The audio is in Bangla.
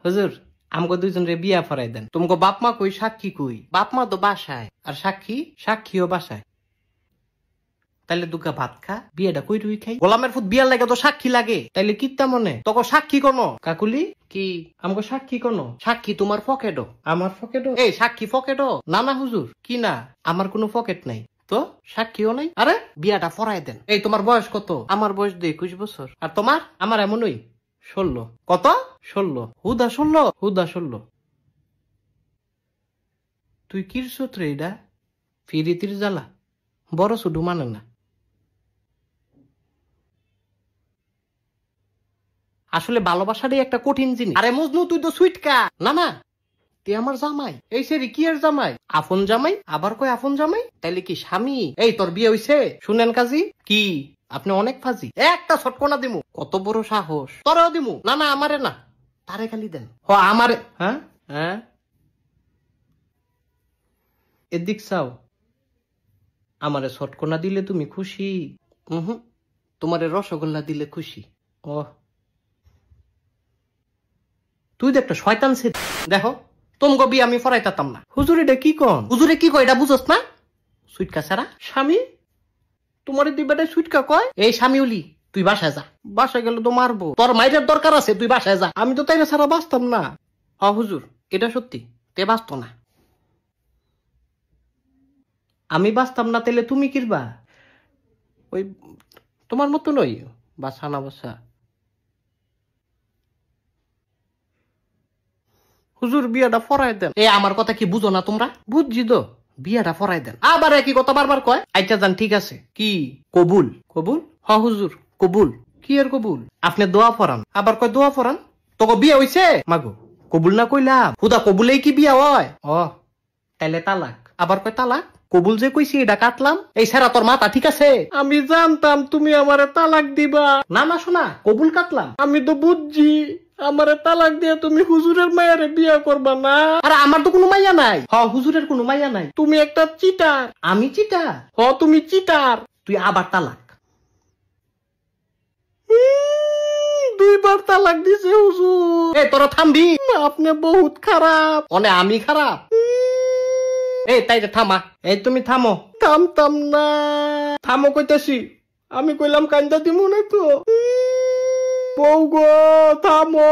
হুজুর আমাকে দুইজন রে বিয়া ফরাই দেন। তোমাকে বাপ মা কই, সাক্ষী কই? বাপ মা তো বাসায়, আর সাক্ষীও বাসায়। তাইলে দুগা ভাত খা, বিয়েটা কই রুই খাই। গোলামের ফুট বিয়ার লাগে তো সাক্ষী লাগে, তাইলে কিত্তা মনে তোকে সাক্ষী কোনো? কাকুলি কি আমাকে সাক্ষী কোনো? সাক্ষী তোমার পকেটও। আমার পকেটও? এই সাক্ষী পকেটও না? না হুজুর, কি না, আমার কোনো পকেট নাই তো, সাক্ষীও নাই। আরে বিয়াটা ফরাই দেন। এই তোমার বয়স কত? আমার বয়স 21 বছর। আর তোমার? আমার এমনই 16। কত? 16। হুদা 16। তুই কিরছত রে এটা? ফিরিতির জ্বালা বড় শুধু মানে না। আসলে ভালোবাসারই একটা কঠিন জিনিস। আরে মজনু তুই তো সুইটকা। না না, তুই আমার জামাই। এই সেরি কি আর জামাই? আপন জামাই। আবার কই আপন জামাই? তাইলে কি স্বামী? এই তোর বিয়ে হইছে? শুনেন কাজী কি আপনি অনেক ফাজি। একটা ছটকনা দিমু। কত বড় সাহস! তোরেও দিমু। না না, আমারে না, তারে খালি দেন। হ আমারে। হ্যাঁ হ্যাঁ, এদিক চাও। আমারে ছটকনা দিলে তুমি খুশি? তোমারে রসগোল্লা দিলে খুশি। ও তুই তো একটা শয়তান ছে। দেখো তোমাকে বিয়ে আমি ফরাইতাম না। হুজুর এটা কি কন? হুজুরে কি কয় এটা বুঝস না? সুইটকা ছাড়া স্বামী তোমার দুই বেটায় সুইটকা কয়। এই স্বামীউলি তুই বাসায় যা। বাসায় গেলে তো মারবো। তোর মাইরের দরকার আছে, তুই বাসায় যা। আমি তো তাই ছাড়া বাঁচতাম না। হ হুজুর এটা সত্যি, তে বাঁচত না। আমি বাঁচতাম না তাইলে তুমি কিরবা? ওই তোমার মতো নই, বাসা না বাসা। হুজুর বিয়াটা ফরাই দেন। এ আমার কথা কি বুঝো না তোমরা? বুঝছি তো, বিয়াটা ফরাই দেন। আবার একই কথা বারবার কয়। আচ্ছা যান, ঠিক আছে। কি কবুল? কবুল? হ হুজুর কবুল। কি এর কবুল? আপনি দোয়া ফরান, আবার কয় দোয়া ফরান। তোকে বিয়ে হইছে? মাগো কবুল না কইলাম। হুদা কবুলেই কি বিয়া হয়? ও তাইলে তালাক। আবার কয় তালাক। কবুল যে কইছি এটা কাটলাম। এই সেরা তোর মাথা ঠিক আছে? আমি জানতাম তুমি আমারে তালাক দিবা। না না শোনা, কবুল কাটলাম। আমি তো বুঝছি আমারে তালাক দিয়ে তুমি হুজুরের মায়ারে বিয়া করবা না। আরে আমার তো কোনো মাইয়া নাই। হ হুজুরের কোনো মাইয়া নাই। তুমি একটা চিটার। আমি চিটার? হ তুমি চিটার। তুই আবার তালাক। 2বার তালাক দিছে হুজুর। এই তোরা থামবি? আপনি বহুত খারাপ। অনে আমি খারাপ? এই তাই থামা। এই তুমি থামো। থামতাম না। থামো কইতাছি। আমি কইলাম কান্দা দিমু না তো। বউ গো থামো।